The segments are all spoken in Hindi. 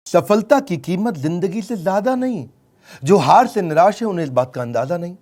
सफलता की कीमत जिंदगी से ज्यादा नहीं। जो हार से निराश है उन्हें इस बात का अंदाजा नहीं।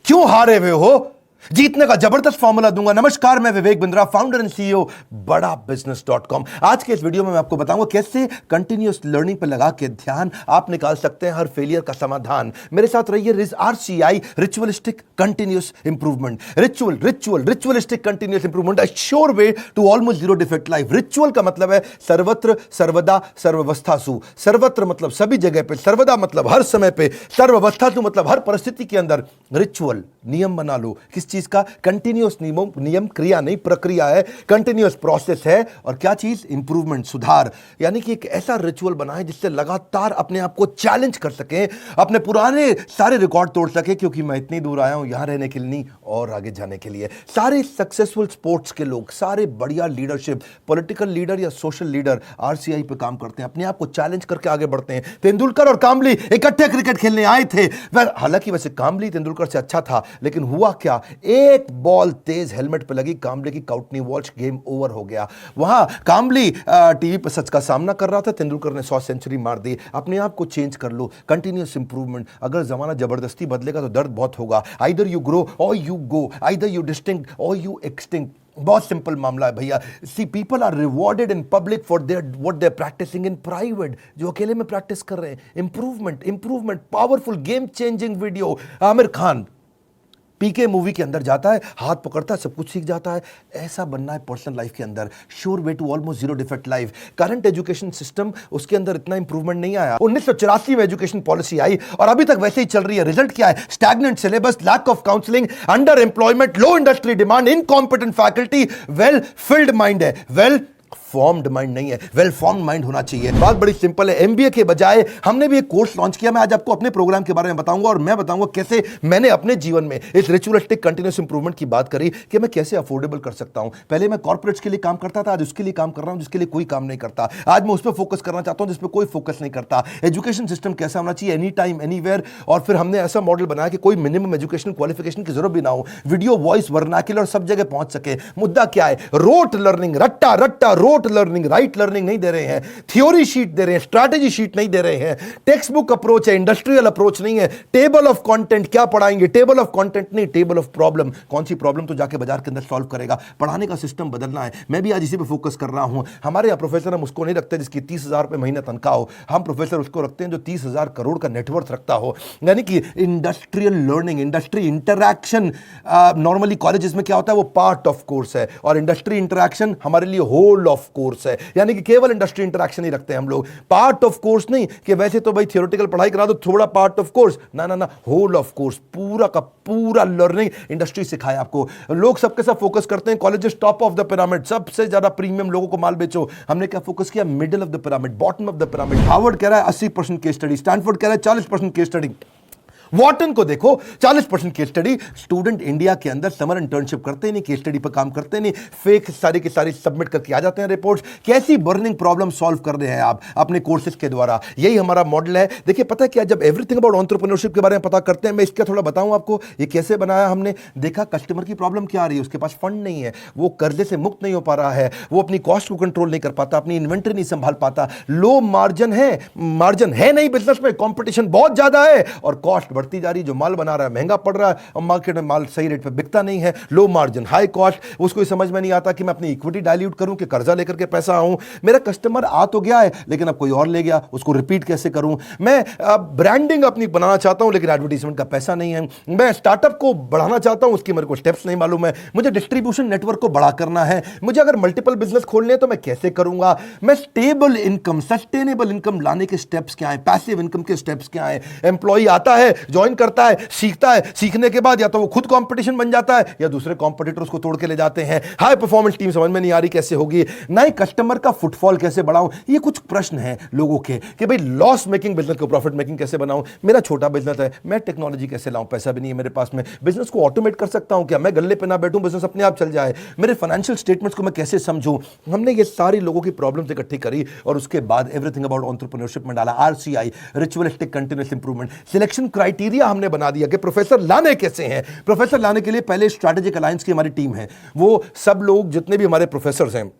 क्यों हारे हुए हो, जीतने का जबरदस्त फॉर्मूला दूंगा। नमस्कार, मैं Vivek Bindra, founder and CEO बड़ा बिजनेस.com। आज के इस वीडियो में मैं आपको बताऊंगा कैसे कंटिन्यूअस लर्निंग पर लगा के ध्यान आप निकाल सकते हैं हर फेलियर का समाधान। मेरे साथ रहिए। RCI, ritualistic continuous improvement. Ritualistic continuous improvement, a sure way to almost zero defect life. Ritual का मतलब है सर्वत्र, सर्वदा, सर्वावस्थासु। सर्वत्र मतलब सभी जगह पे, सर्वदा मतलब हर समय पे, सर्वावस्थासु मतलब हर परिस्थिति के अंदर। रिचुअल नियम बना लो। किस चीज का? कंटिन्यूअस नियम क्रिया नहीं, प्रक्रिया है, कंटिन्यूअस प्रोसेस है। और क्या चीज? इंप्रूवमेंट, सुधार। यानी कि एक ऐसा रिचुअल बनाए जिससे लगातार अपने आप को चैलेंज कर सके, अपने पुराने सारे रिकॉर्ड तोड़ सके। क्योंकि मैं इतनी दूर आया हूं यहां रहने के लिए नहीं, और आगे जाने के लिए। सारे सक्सेसफुल स्पोर्ट्स के लोग, सारे बढ़िया लीडरशिप, पॉलिटिकल लीडर या सोशल लीडर RCI पे काम करते हैं, अपने आप को चैलेंज करके आगे बढ़ते हैं। तेंदुलकर और कामली इकट्ठे क्रिकेट खेलने आए थे। हालांकि वैसे कामली तेंदुलकर से अच्छा था, लेकिन हुआ क्या? एक बॉल तेज हेलमेट पे लगी, कामले की काउटनी वॉच, गेम ओवर हो गया। वहां कामली टीवी पर सच का सामना कर रहा था, तेंदुलकर ने 100 सेंचुरी मार दी। अपने आप को चेंज कर लो, कंटिन्यूअस इंप्रूवमेंट। अगर जमाना जबरदस्ती बदलेगा तो दर्द बहुत होगा। Either you grow or you go, either you distinct or you extinct. बहुत सिंपल मामला है भैया। See people are rewarded in public for their what they are practising in private. जो अकेले में प्रैक्टिस कर रहे हैं, improvement, powerful game changing video. Aamir Khan PK movie के अंदर जाता है, हाथ पकड़ता है, सब कुछ सीख जाता है। ऐसा बनना है पर्सनल लाइफ के अंदर। Sure way to almost zero defect life. Current education system, उसके अंदर इतना इंप्रूवमेंट नहीं आया। 1984 में एजुकेशन पॉलिसी आई और अभी तक वैसे ही चल रही है। रिजल्ट क्या है? Stagnant syllabus, lack of counselling, under employment, low industry demand, incompetent faculty. Well filled mind है, वेल फॉर्म्ड माइंड नहीं है, वेल फॉर्म्ड माइंड होना चाहिए। बात बड़ी सिंपल है। MBA के बजाय हमने भी एक कोर्स लॉन्च किया। मैं आज आपको अपने प्रोग्राम के बारे में बताऊंगा और मैं बताऊंगा कैसे मैंने अपने जीवन में इस रिचुअलिस्टिक कंटिन्यूअस इंप्रूवमेंट की बात करी कि मैं कैसे अफोर्डेबल कर सकता हूं। पहले मैं कॉर्पोरेट्स के लिए काम करता था, आज उसके लिए काम कर रहा हूं जिसके लिए कोई काम नहीं करता। आज मैं उस पर फोकस करना चाहता हूं जिस पर कोई फोकस नहीं करता। एजुकेशन सिस्टम कैसा होना चाहिए? Any time anywhere. और फिर हमने ऐसा मॉडल बनाया कि कोई मिनिमम एजुकेशन क्वालिफिकेशन की जरूरत भी ना हो। वीडियो, वॉइस, वर्नाक्युलर सब जगह पहुंच सके। मुद्दा क्या है? रोट लर्निंग, रट्टा रोट लर्निंग, राइट लर्निंग नहीं दे रहे हैं। थ्योरी शीट दे रहे हैं, स्ट्रैटेजी शीट नहीं दे रहे हैं। टेक्स्ट बुक अप्रोच है, इंडस्ट्रियल अप्रोच नहीं है। टेबल ऑफ कंटेंट क्या पढ़ाएंगे? टेबल ऑफ कंटेंट नहीं, टेबल ऑफ प्रॉब्लम। कौन सी प्रॉब्लम तो जाके बाजार के अंदर सॉल्व करेगा। पढ़ाने का सिस्टम बदलना है। मैं भी आज इसी पे फोकस कर रहा हूं। हमारे यहाँ प्रोफेसर हम उसको नहीं रखते जिसकी 30,000 रुपए महीना तनख्वाह हो। हम प्रोफेसर उसको रखते हैं जो 30,000 करोड़ का नेटवर्थ रखता हो। यानी कि industrial learning, industry interaction. Normally colleges में क्या होता है? वो पार्ट ऑफ कोर्स है, और इंडस्ट्री इंटरैक्शन हमारे लिए होल ऑफ कोर्स है। यानी कि केवल इंडस्ट्री इंटरैक्शन ही रखते हैं हम लोग, पार्ट ऑफ कोर्स नहीं कि वैसे तो भाई थियोरेटिकल पढ़ाई करा दो, थोड़ा पार्ट ऑफ कोर्स। ना, होल ऑफ कोर्स, पूरा का पूरा लर्निंग इंडस्ट्री सिखाए आपको। लोग सबके सब फोकस करते हैं colleges top of the pyramid, सबसे ज्यादा प्रीमियम लोगों को माल बेचो। हमने क्या फोकस किया? Middle of the pyramid, bottom of the pyramid. Harvard कह रहा है 80% केस स्टडी, स्टैनफोर्ड कह रहा है 40% केस स्टडी। वॉटन को देखो 40% केस स्टडी। स्टूडेंट इंडिया के अंदर समर इंटर्नशिप करते नहीं, केस स्टडी पर काम करते नहीं, फेक सारी की सारी सबमिट करके आ जाते हैं रिपोर्ट्स। कैसी बर्निंग प्रॉब्लम सॉल्व कर रहे हैं आप अपने कोर्सेज के द्वारा? यही हमारा मॉडल है। देखिए पता है क्या, जब एवरीथिंग अबाउट एंटरप्रेन्योरशिप के बारे में पता करते हैं, मैं इसका थोड़ा बताऊं आपको ये कैसे बनाया हमने। देखा कस्टमर की प्रॉब्लम क्या आ रही है, उसके पास फंड नहीं है, वो कर्जे से मुक्त नहीं हो पा रहा है, वो अपनी कॉस्ट को कंट्रोल नहीं कर पाता, अपनी इन्वेंटरी नहीं संभाल पाता, लो मार्जिन है नहीं बिजनेस में, कॉम्पिटिशन बहुत ज्यादा है और कॉस्ट बढ़ती जा रही है। जो माल बना रहा है महंगा पड़ रहा है और मार्केट में माल सही रेट पे बिकता नहीं है। Low margin, high cost. उसको समझ में नहीं आता कि मैं अपनी इक्विटी डाइल्यूट करूं कि कर्जा लेकर के पैसा आऊं। मेरा कस्टमर आ तो गया है लेकिन अब कोई और ले गया, उसको रिपीट कैसे करूं। मैं ब्रांडिंग अपनी बनाना चाहता हूं लेकिन एडवर्टाइजमेंट का पैसा नहीं है। मैं स्टार्टअप को बढ़ाना चाहता हूं, उसकी मेरे को स्टेप्स नहीं मालूम है। मुझे डिस्ट्रीब्यूशन नेटवर्क को बड़ा करना है। मुझे अगर मल्टीपल बिजनेस खोलने हैं तो मैं कैसे करूंगा। मैं स्टेबल इनकम, सस्टेनेबल इनकम लाने के स्टेप्स क्या है, पैसिव इनकम के स्टेप्स क्या है। एम्प्लॉय आता है, ज्वाइन करता है, सीखता है, सीखने के बाद या तो वो खुद कंपटीशन बन जाता है या दूसरे कंपटीटर उसको तोड़ के ले जाते हैं। हाई परफॉर्मेंस टीम समझ में नहीं आ रही कैसे होगी। नए कस्टमर का फुटफॉल कैसे बढ़ाऊं। ये कुछ प्रश्न हैं लोगों के कि भाई लॉस मेकिंग बिजनेस को प्रॉफिट मेकिंग कैसे बनाऊं। मेरा छोटा बिजनेस है, मैं टेक्नोलॉजी कैसे लाऊं, पैसा भी नहीं है मेरे पास में। बिजनेस को ऑटोमेट कर सकता हूं क्या? मैं गल्ले पे ना बैठूं, बिजनेस अपने आप चल जाए। मेरे फाइनेंशियल स्टेटमेंट्स को मैं कैसे समझूं। हमने ये सारी लोगों की प्रॉब्लम्स इकट्ठी करी और उसके बाद एवरीथिंग अबाउट एंटरप्रेन्योरशिप में डाला। RCI, ritualistic continuous improvement. Selection criteria हमने बना दिया कि प्रोफेसर लाने कैसे हैं। प्रोफेसर लाने के लिए पहले स्ट्रैटेजिक अलायंस की हमारी टीम है। वो सब लोग जितने भी हमारे प्रोफेसर हैं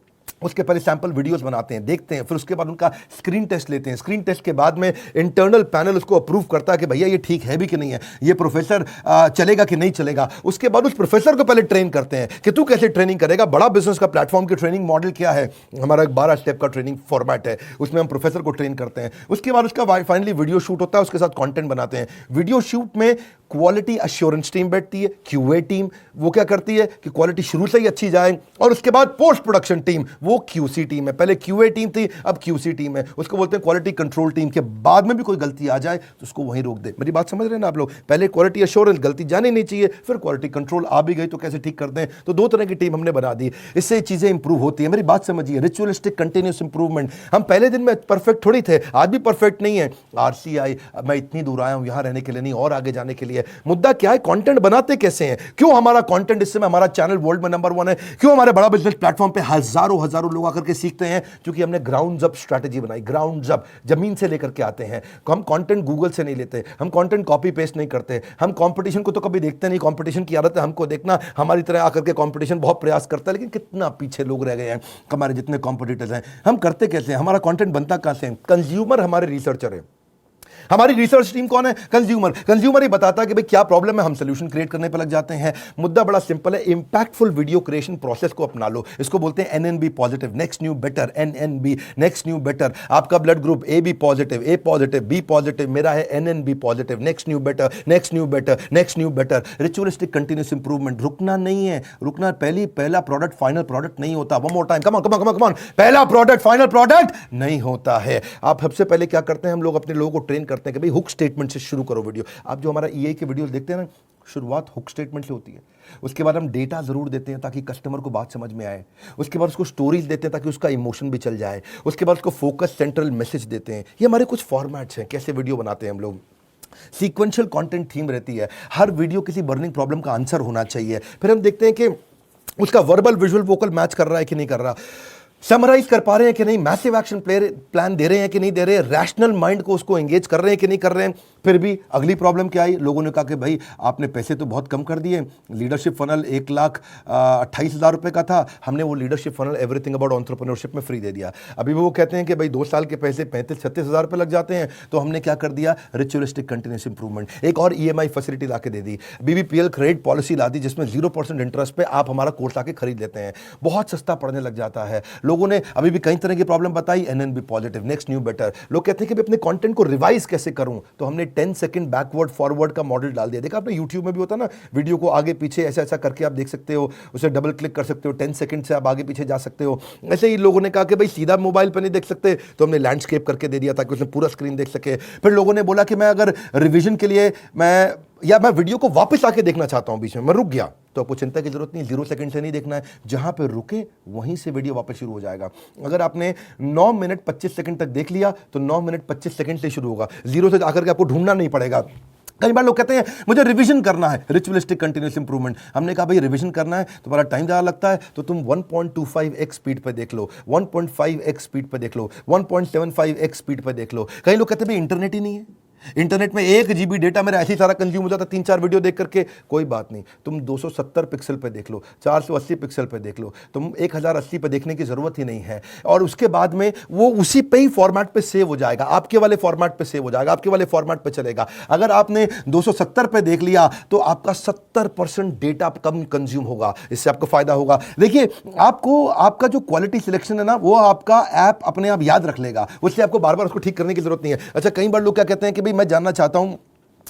उसके पहले सैंपल वीडियोस बनाते हैं, देखते हैं, फिर उसके बाद उनका स्क्रीन टेस्ट लेते हैं। स्क्रीन टेस्ट के बाद में इंटरनल पैनल उसको अप्रूव करता है कि भैया ये ठीक है भी कि नहीं है, ये प्रोफेसर चलेगा कि नहीं चलेगा। उसके बाद उस प्रोफेसर को पहले ट्रेन करते हैं कि तू कैसे ट्रेनिंग करेगा। बड़ा बिजनेस का प्लेटफॉर्म की ट्रेनिंग मॉडल क्या है, हमारा एक 12 स्टेप का ट्रेनिंग फॉर्मेट है, उसमें हम प्रोफेसर को ट्रेन करते हैं। उसके बाद उसका फाइनली वीडियो शूट होता है, उसके साथ कंटेंट बनाते हैं। वीडियो शूट में क्वालिटी अश्योरेंस टीम बैठती है, क्यूए टीम, वो क्या करती है कि क्वालिटी शुरू से ही अच्छी जाए, और उसके बाद पोस्ट प्रोडक्शन टीम, वो क्यूसी टीम है। पहले क्यूए टीम थी, अब क्यूसी टीम है, उसको बोलते हैं क्वालिटी कंट्रोल टीम। के बाद में भी कोई गलती आ जाए तो उसको वहीं रोक दे। मेरी बात समझ रहे हैं ना आप लोग? पहले क्वालिटी अश्योरेंस, गलती जानी नहीं चाहिए, फिर क्वालिटी कंट्रोल, आ भी गई तो कैसे ठीक कर दें। तो 2 तरह की टीम हमने बना दी, इससे चीजें इंप्रूव होती है। मेरी बात समझिए, रिचुअलिस्टिक कंटिन्यूस इंप्रूवमेंट। हम पहले दिन में परफेक्ट थोड़ी थे, आज भी परफेक्ट नहीं है। आरसीआई, मैं इतनी दूर आया हूं यहां रहने के लिए नहीं, और आगे जाने के लिए। मुद्दा क्या है, कंटेंट बनाते कैसे हैं? क्यों हमारा कंटेंट इस समय हमारा चैनल वर्ल्ड में नंबर 1 है? क्यों हमारे बड़ा बिजनेस प्लेटफॉर्म पे हजारों लोग आकर के सीखते हैं? क्योंकि हमने ग्राउंड अप स्ट्रेटजी बनाई, ग्राउंड अप, जमीन से लेकर के आते हैं। हम कंटेंट गूगल से नहीं लेते, हम कंटेंट कॉपी पेस्ट नहीं करते, हम कंपटीशन को तो कभी देखते नहीं। कंपटीशन की आदत है हमको देखना, हमारी तरह आकर के कंपटीशन बहुत प्रयास करता है, लेकिन कितना पीछे लोग रह गए हैं हमारे जितने कॉम्पिटिटर्स हैं। हम करते कैसे हैं? हमारा कंटेंट बनता कहां से? कंज्यूमर हमारे रिसर्चर है। हमारी रिसर्च टीम कौन है? कंज्यूमर। कंज्यूमर ही बताता है कि भाई क्या प्रॉब्लम है, हम सोल्यूशन क्रिएट करने पर लग जाते हैं। मुद्दा बड़ा सिंपल है, इंपैक्टफुल वीडियो क्रिएशन प्रोसेस को अपना लो। इसको बोलते हैं NNB positive, next new better, NNB, next new better. आपका blood group A B positive, A positive, B positive, मेरा है NNB positive, next new better, next new better, next new better. Ritualistic continuous improvement, रुकना नहीं है, रुकना। पहला प्रोडक्ट फाइनल प्रोडक्ट नहीं होता। One more time, come on come on come on come on, पहला प्रोडक्ट फाइनल प्रोडक्ट नहीं होता है। आप सबसे पहले क्या करते हैं, हम लोग अपने लोगों को ट्रेन करते हैं कि भाई हुक स्टेटमेंट से शुरू करो वीडियो। आप जो हमारा ईए के वीडियो देखते हैं ना, शुरुआत हुक स्टेटमेंट से होती है। उसके बाद हम डेटा जरूर देते हैं ताकि कस्टमर को बात समझ में आए। उसके बाद उसको स्टोरीज देते हैं ताकि उसका इमोशन भी चल जाए। उसके बाद उसको फोकस सेंट्रल मैसेज देते हैं। ये हमारे कुछ फॉर्मेट्स हैं, कैसे वीडियो बनाते हैं हम लोग। सीक्वेंशियल कंटेंट थीम रहती है, हर वीडियो किसी बर्निंग प्रॉब्लम का आंसर होना चाहिए। फिर हम देखते हैं कि उसका वर्बल विजुअल वोकल मैच कर रहा है कि नहीं कर रहा, समराइज कर पा रहे हैं कि नहीं, मैसिव एक्शन प्लान दे रहे हैं कि नहीं दे रहे, रैशनल माइंड को उसको एंगेज कर रहे हैं कि नहीं कर रहे हैं। फिर भी अगली प्रॉब्लम क्या आई, लोगों ने कहा कि भाई आपने पैसे तो बहुत कम कर दिए, लीडरशिप फनल 1,28,000 रुपए का था, हमने वो leadership funnel everything about entrepreneurship में फ्री दे दिया। अभी वो कहते हैं कि भाई 2 साल के पैसे 35-36 हज़ार रुपये लग जाते हैं। तो हमने क्या कर दिया, रिचुअलिस्टिक कंटिन्यूस इंप्रूवमेंट, एक और ईएमआई फैसिलिटी ला के दे दी, बीबीपीएल क्रेडिट पॉलिसी ला दी, जिसमें 0% इंटरेस्ट पे आप हमारा कोर्स आके खरीद लेते हैं। बहुत सस्ता पड़ने लग जाता है। लोगों ने अभी भी कई तरह की प्रॉब्लम बताई, NNB positive, next new better. लोग कहते हैं कि अपने कंटेंट को रिवाइज कैसे करूं, तो हमने 10 सेकंड बैकवर्ड फॉरवर्ड का मॉडल डाल दिया। देखा आपने यूट्यूब में भी होता ना, वीडियो को आगे पीछे ऐसा ऐसा करके आप देख सकते हो, उसे डबल क्लिक कर सकते हो, 10 सेकंड से आप आगे पीछे जा सकते हो। ऐसे ही लोगों ने कहा कि भाई सीधा मोबाइल पर नहीं देख सकते, तो हमने लैंडस्केप करके दे दिया ताकि उसने पूरा स्क्रीन देख सके। फिर लोगों ने बोला कि मैं अगर रिविजन के लिए मैं वीडियो को वापस आके देखना चाहता हूं, बीच में मैं रुक गया, तो आपको चिंता की जरूरत नहीं, 0 सेकंड से नहीं देखना है, जहां पे रुके वहीं से वीडियो वापस शुरू हो जाएगा। अगर आपने 9 मिनट 25 सेकंड तक देख लिया तो 9 मिनट 25 सेकंड से शुरू होगा, 0 से आकर के आपको ढूंढना नहीं पड़ेगा। कई बार लोग कहते हैं मुझे रिवीजन करना है, रिचुअलिस्टिक कंटिन्यूअस इंप्रूवमेंट। हमने कहा भाई रिवीजन करना है, तुम्हारा टाइम ज़्यादा लगता है तो तुम 1.25x स्पीड पे देख लो, 1.5x स्पीड पे देख लो, 1.75x स्पीड पे देख लो। कई लोग कहते हैं भाई इंटरनेट ही नहीं है, इंटरनेट में 1 GB डेटा मेरा ऐसे ही सारा कंज्यूम हो जाता, 3-4 वीडियो देख करके। कोई बात नहीं, तुम 270 पिक्सल पे देख लो, 480 पिक्सल पे देख लो, तुम 1080 पे देखने की जरूरत ही नहीं है। और उसके बाद में वो उसी पे ही फॉर्मेट पे सेव हो जाएगा, आपके वाले फॉर्मेट पे सेव हो जाएगा, आपके वाले फॉर्मेट पे चलेगा। अगर आपने 270 पे देख लिया तो आपका 70% डेटा कम कंज्यूम होगा, इससे आपको फायदा होगा। देखिए आपको आपका जो क्वालिटी सिलेक्शन है ना, वो आपका ऐप अपने आप याद रख लेगा, उससे आपको बार बार उसको ठीक करने की जरूरत नहीं है। अच्छा, कई बार लोग क्या कहते हैं कि भाई मैं जानना चाहता हूं,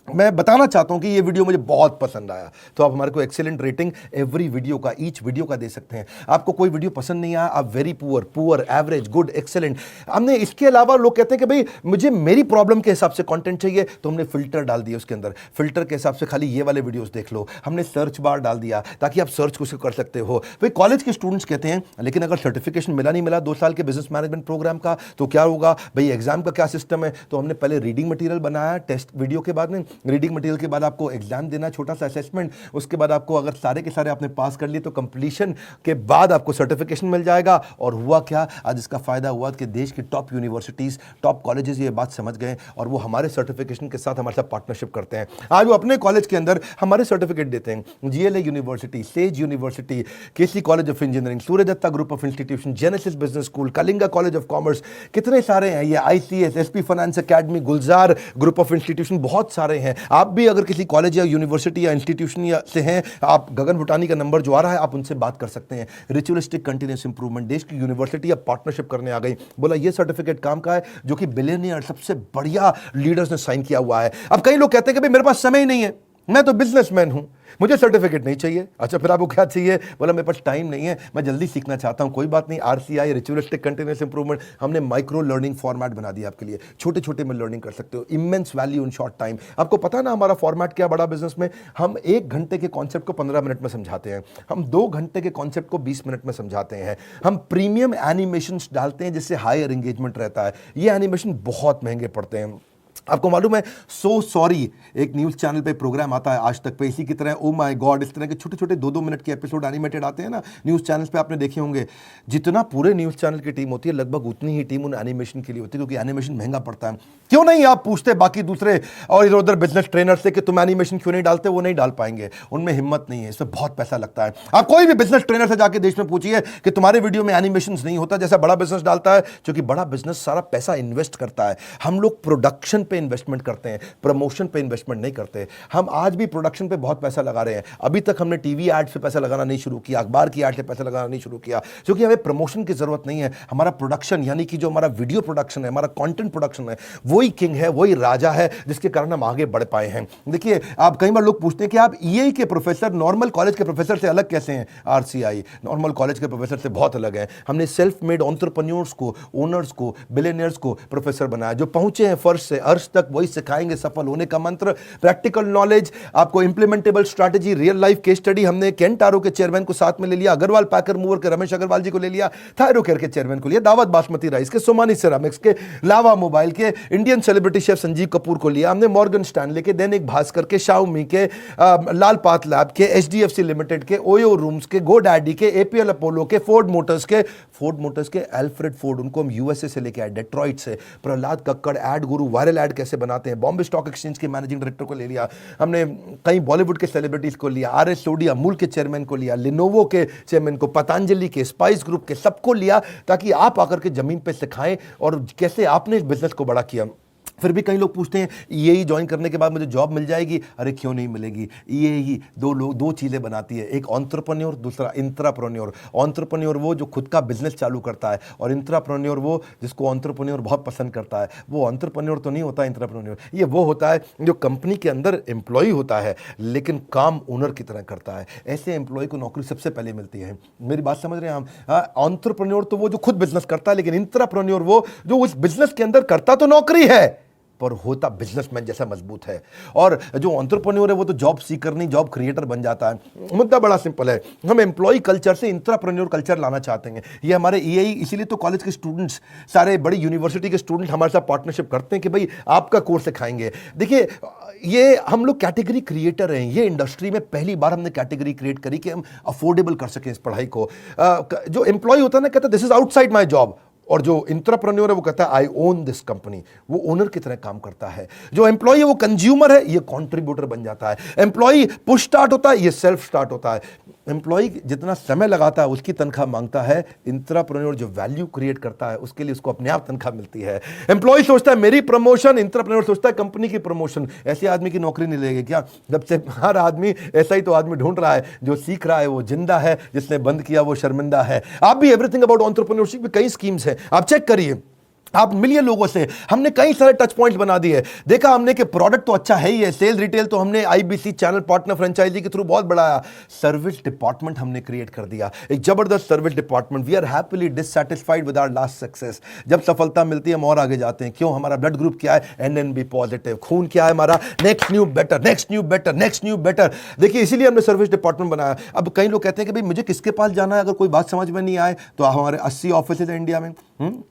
मैं बताना चाहता हूं कि ये वीडियो मुझे बहुत पसंद आया, तो आप हमारे को एक्सीलेंट रेटिंग एवरी वीडियो का, ईच वीडियो का दे सकते हैं। आपको कोई वीडियो पसंद नहीं आया, आप very poor, average, good, excellent. हमने इसके अलावा लोग कहते हैं कि भाई मुझे मेरी प्रॉब्लम के हिसाब से कंटेंट चाहिए, तो हमने फिल्टर डाल दिया उसके अंदर, फिल्टर के हिसाब से खाली ये वाले वीडियोस देख लो। हमने सर्च बार डाल दिया ताकि आप सर्च कुछ कर सकते हो। भाई कॉलेज के स्टूडेंट्स कहते हैं लेकिन अगर सर्टिफिकेशन मिला नहीं मिला 2 साल के बिजनेस मैनेजमेंट प्रोग्राम का, तो क्या होगा भाई, एग्जाम का क्या सिस्टम है। तो हमने पहले रीडिंग मटेरियल बनाया टेस्ट वीडियो के बाद में, रीडिंग मटेरियल के बाद आपको एग्जाम देना, छोटा सा असेसमेंट, उसके बाद आपको अगर सारे के सारे आपने पास कर लिए तो कंप्लीशन के बाद आपको सर्टिफिकेशन मिल जाएगा। और हुआ क्या, आज इसका फायदा हुआ कि देश की टॉप यूनिवर्सिटीज, टॉप कॉलेजेस ये बात समझ गए और वो हमारे सर्टिफिकेशन के साथ हमारे साथ पार्टनरशिप करते हैं। आज वो अपने कॉलेज के अंदर हमारे सर्टिफिकेट देते हैं। GLA university, Sage university, KC college of engineering, Surya Datta group of institution, Genesis business school, Kalinga college of commerce, कितने सारे हैं ये, ICS, SP finance academy, Gulzar group of institution, बहुत सारे हैं। आप भी अगर किसी कॉलेज या यूनिवर्सिटी या इंस्टीट्यूशन से हैं, आप गगन भुटानी का नंबर जो आ रहा है आप उनसे बात कर सकते हैं। रिचुअलिस्टिक कंटिन्यूअस इंप्रूवमेंट, देश की यूनिवर्सिटी अब पार्टनरशिप करने आ गई। बोला ये सर्टिफिकेट काम का है जो कि बिलियनियर सबसे बढ़िया लीडर्स ने साइन किया हुआ है। अब कई लोग कहते हैं कि भाई मेरे पास समय ही नहीं है, मैं तो बिजनेसमैन हूं, मुझे सर्टिफिकेट नहीं चाहिए। अच्छा फिर आपको क्या चाहिए? बोला मेरे पास टाइम नहीं है, मैं जल्दी सीखना चाहता हूं। कोई बात नहीं, आरसीआई, रिचुअलिस्टिक कंटिन्यूअस इंप्रूवमेंट, हमने माइक्रो लर्निंग फॉर्मेट बना दिया आपके लिए। छोटे छोटे में लर्निंग कर सकते हो, immense value in short time. आपको पता ना हमारा फॉर्मेट क्या बड़ा बिजनेस में, हम 1 घंटे के कॉन्सेप्ट को 15 मिनट में समझाते हैं, हम 2 घंटे के कॉन्सेप्ट को 20 मिनट में समझाते हैं, हम प्रीमियम एनिमेशन डालते हैं जिससे हायर एंगेजमेंट रहता है। ये एनिमेशन बहुत महंगे पड़ते हैं। आपको मालूम है, सो सॉरी एक न्यूज़ चैनल पे प्रोग्राम आता है आज तक पे, इसी की तरह ओ माय गॉड, इस तरह के छोटे छोटे 2-2 मिनट के एपिसोड एनिमेटेड आते हैं ना न्यूज़ चैनल्स पे, आपने देखे होंगे। जितना पूरे न्यूज़ चैनल की टीम होती है लगभग उतनी ही टीम उन एनिमेशन के लिए होती है, क्योंकि एनिमेशन महंगा पड़ता है। क्यों नहीं आप पूछते बाकी दूसरे और इधर उधर बिजनेस ट्रेनर से कि तुम एनिमेशन क्यों नहीं डालते? वो नहीं डाल पाएंगे, उनमें हिम्मत नहीं है, इसमें बहुत पैसा लगता है। आप कोई भी बिजनेस ट्रेनर से जाके देश में पूछिए कि तुम्हारे वीडियो में एनिमेशन नहीं होता जैसा बड़ा बिजनेस डालता है, क्योंकि बड़ा बिजनेस सारा पैसा इन्वेस्ट करता है। हम लोग प्रोडक्शन पे इन्वेस्टमेंट करते हैं, प्रमोशन पे इन्वेस्टमेंट नहीं करते। हम आज भी प्रोडक्शन पे बहुत पैसा लगा रहे हैं। अभी तक हमने टीवी एड से पैसा लगाना नहीं शुरू किया, अखबार की एड से पैसा लगाना नहीं शुरू किया, क्योंकि हमें प्रमोशन की जरूरत नहीं है। हमारा प्रोडक्शन यानी कि जो हमारा वीडियो प्रोडक्शन है, हमारा कंटेंट प्रोडक्शन है, वही किंग है, वही राजा है, जिसके कारण हम आगे बढ़ पाए हैं। देखिए, आप कई बार लोग पूछते हैं कि आप ईए के प्रोफेसर नॉर्मल कॉलेज के प्रोफेसर से अलग कैसे हैं? आरसीआई नॉर्मल कॉलेज के प्रोफेसर से बहुत अलग है। हमने सेल्फ मेड एंटरप्रेन्योर्स को, ओनर्स को, बिलियनियर्स को प्रोफेसर बनाया, जो पहुंचे हैं फर्श से अर्श तक, वही सिखाएंगे सफल होने का मंत्र, प्रैक्टिकल नॉलेज, आपको implementable strategy, real life case study. हमने केंटारो के चेयरमैन को साथ में ले लिया, अग्रवाल पैकर मूवर के रमेश अग्रवाल जी को ले लिया, थायरोकेयर के चेयरमैन को लिया, दावत बासमती राइस के, सोमानी सिरामिक्स के, लावा मोबाइल के Indian celebrity chef Sanjeev Kapoor को लिया हमने, मॉर्गन स्टैनले के, दैनिक भास्कर के, शाओमी के, लाल पात लैब के, एचडीएफसी लिमिटेड के, ओयो रूम्स के, गोडैडी के, एपीएल अपोलो के, फोर्ड मोटर्स के एल्फ्रेड फोर्ड, उनको हम यूएसए से लेके आए, डेट्रॉइट से। प्रहलाद कक्कड़, एड गुरु, वायरल एड कैसे बनाते हैं, बॉम्बे स्टॉक एक्सचेंज के मैनेजिंग डायरेक्टर को ले लिया हमने, कई बॉलीवुड के सेलिब्रिटीज को लिया, आरएस सोडी अमूल के चेयरमैन को लिया, लिनोवो के चेयरमैन को, पतंजलि के, स्पाइस ग्रुप के, सबको लिया ताकि आप आकर के जमीन पे सिखाएं और कैसे आपने इस बिजनेस को बड़ा किया। फिर भी कई लोग पूछते हैं ईएई ज्वाइन करने के बाद मुझे जॉब मिल जाएगी? अरे क्यों नहीं मिलेगी। ईएई दो चीज़ें बनाती है, एक एंटरप्रेन्योर, दूसरा इंट्राप्रेन्योर। एंटरप्रेन्योर वो जो खुद का बिजनेस चालू करता है, और इंट्राप्रेन्योर वो जिसको एंटरप्रेन्योर बहुत पसंद करता है। वो एंटरप्रेन्योर तो नहीं होता इंट्राप्रेन्योर, ये वो होता है जो कंपनी के अंदर एम्प्लॉय होता है लेकिन काम ओनर की तरह करता है। ऐसे एम्प्लॉय को नौकरी सबसे पहले मिलती है। मेरी बात समझ रहे हैं हम? एंटरप्रेन्योर तो वो जो खुद बिजनेस करता है, लेकिन इंट्राप्रेन्योर वो जो उस बिजनेस के अंदर करता तो नौकरी है पर होता बिजनेसमैन जैसा मजबूत है। और जो एंटरप्रेन्योर है वो तो जॉब सीकर नहीं, जॉब क्रिएटर बन जाता है। मुद्दा बड़ा सिंपल है, हम एम्प्लॉय कल्चर से इंट्राप्रेन्योर कल्चर लाना चाहते हैं। ये हमारे ईएई, इसीलिए तो कॉलेज के स्टूडेंट्स, सारे बड़ी यूनिवर्सिटी के स्टूडेंट हमारे साथ पार्टनरशिप करते हैं कि भाई आपका कोर्स सिखाएंगे। देखिए, ये हम लोग कैटेगरी क्रिएटर हैं। ये इंडस्ट्री में पहली बार हमने कैटेगरी क्रिएट करी कि हम अफोर्डेबल कर सकें इस पढ़ाई को। जो एम्प्लॉय होता है ना, कहता है this is outside my job, और जो इंट्राप्रेन्योर है वो कहता है आई ओन दिस कंपनी, वो ओनर की तरह काम करता है। जो एम्प्लॉय है वो कंज्यूमर है, ये कंट्रीब्यूटर बन जाता है। एम्प्लॉय पुश स्टार्ट होता है, ये सेल्फ स्टार्ट होता है। एम्प्लॉय जितना समय लगाता है उसकी तनख्वाह मांगता है, इंट्राप्रेन्योर जो वैल्यू क्रिएट करता है उसके लिए उसको अपने आप तनख्वाह मिलती है। एम्प्लॉय सोचता है मेरी प्रमोशन, इंट्राप्रेन्योर सोचता है कंपनी की प्रमोशन। ऐसे आदमी की नौकरी नहीं लगेगी क्या? जब से हर आदमी ऐसा ही तो आदमी ढूंढ रहा है, जो सीख रहा है वो जिंदा है, जिसने बंद किया वो शर्मिंदा है। आप भी एवरीथिंग अबाउट एंटरप्रेन्योरशिप में कई स्कीम्स हैं, आप चेक करिए। आप मिलिए लोगों से, हमने कई सारे टच पॉइंट्स बना दिए। देखा हमने कि प्रोडक्ट तो अच्छा है ही है, सेल रिटेल तो हमने आईबीसी चैनल पार्टनर फ्रेंचाइजी के थ्रू बहुत बढ़ाया। सर्विस डिपार्टमेंट हमने क्रिएट कर दिया, एक जबरदस्त service department. We are happily dissatisfied with our last success. जब सफलता मिलती है हम और आगे जाते हैं। क्यों? हमारा ब्लड ग्रुप क्या है? NNB positive. खून क्या है हमारा? Next new better, next new better, next new better. देखिए, इसीलिए हमने सर्विस डिपार्टमेंट बनाया। अब कई लोग कहते हैं कि भाई मुझे किसके पास जाना है अगर कोई बात समझ में नहीं आए, तो हमारे 80 ऑफिस है इंडिया में।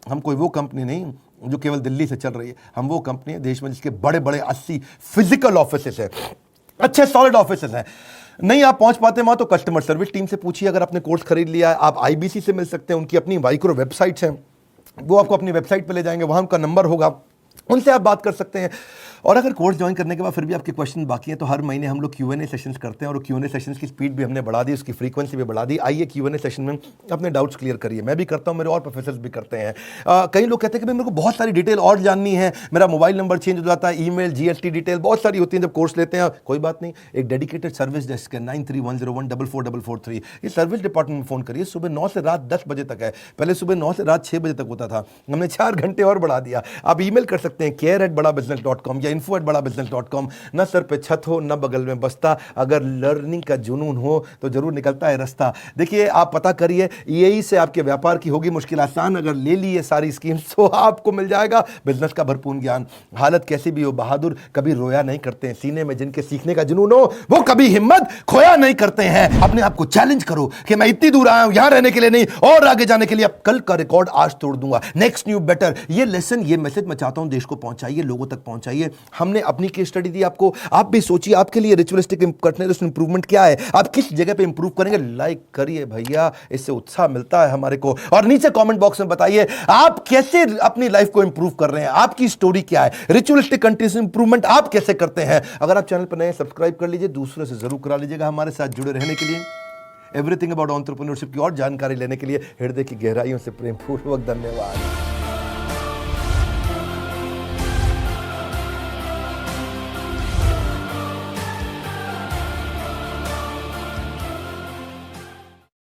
हम कोई वो कंपनी नहीं, जो केवल दिल्ली से चल रही है। हम वो कंपनी है देश में जिसके बड़े बड़े 80 फिजिकल ऑफिसेस हैं, अच्छे सॉलिड ऑफिसेस हैं। नहीं आप पहुंच पाते वहां तो कस्टमर सर्विस टीम से पूछिए। अगर आपने कोर्स खरीद लिया है, आप आईबीसी से मिल सकते हैं, उनकी अपनी माइक्रो वेबसाइट्स हैं, वो आपको अपनी वेबसाइट पे ले जाएंगे, वहां उनका नंबर होगा, उनसे आप बात कर सकते हैं। और अगर कोर्स ज्वाइन करने के बाद फिर भी आपके क्वेश्चन बाकी हैं तो हर महीने हम लोग Q&A सेशंस करते हैं, और Q&A सेशंस की स्पीड भी हमने बढ़ा दी, उसकी फ्रीक्वेंसी भी बढ़ा दी। आइए Q&A सेशन में अपने डाउट्स क्लियर करिए। मैं भी करता हूं, मेरे और प्रोफेसर्स भी करते हैं। कई लोग कहते हैं कि भाई मेरे को बहुत सारी डिटेल और जाननी है, मेरा मोबाइल नंबर चेंज हो जाता है, ईमेल, GST डिटेल बहुत सारी होती है जब कोर्स लेते हैं। कोई बात नहीं, एक डेडिकेटेड सर्विस डेस्क है 9310144443, ये सर्विस डिपार्टमेंट में फ़ोन करिए। सुबह 9 से रात 10 बजे तक है, पहले सुबह 9 से रात 6 बजे तक होता था, हमने 4 घंटे और बढ़ा दिया। आप ईमेल कर सकते हैं care@badabusiness.com या info@badabusiness.com। न सर पे छत हो न बगल में बस्ता, अगर लर्निंग का जुनून हो तो जरूर निकलता है रास्ता। देखिए आप पता करिए, यही से आपके व्यापार की होगी मुश्किल आसान। अगर ले ली ये सारी स्कीम्स तो आपको मिल जाएगा बिजनेस का भरपूर ज्ञान। हालत कैसी भी हो, बहादुर कभी रोया नहीं करते हैं, सीने में जिनके सीखने का जुनून हो वो कभी हिम्मत खोया नहीं करते हैं। अपने आप को चैलेंज करो कि मैं इतनी दूर आया हूं यहां रहने के लिए नहीं, और आगे जाने के लिए। अब कल का रिकॉर्ड आज तोड़ दूंगा, नेक्स्ट न्यू बेटर। ये लेसन, ये मैसेज मैं चाहता हूं देश को पहुंचाइए, लोगों तक पहुंचाइए। हमने अपनी केस स्टडी दी आपको, आप भी सोचिए आपके लिए रिचुअलिस्टिक कंटिन्यूअस इंप्रूवमेंट क्या है, आप किस जगह पे इंप्रूव करेंगे। लाइक करिए भैया, इससे उत्साह मिलता है हमारे को। और नीचे कमेंट बॉक्स में बताइए आप कैसे अपनी लाइफ को इंप्रूव कर रहे हैं, आपकी स्टोरी क्या है, रिचुअलिस्टिक कंटिन्यूअस इंप्रूवमेंट आप कैसे करते हैं। अगर आप चैनल पर नए, सब्सक्राइब कर लीजिए, दूसरों से जरूर करा लीजिएगा। हमारे साथ जुड़े रहने के लिए, एवरीथिंग अबाउट एंटरप्रेन्योरशिप की और जानकारी लेने के लिए हृदय की गहराइयों से प्रेमपूर्वक धन्यवाद।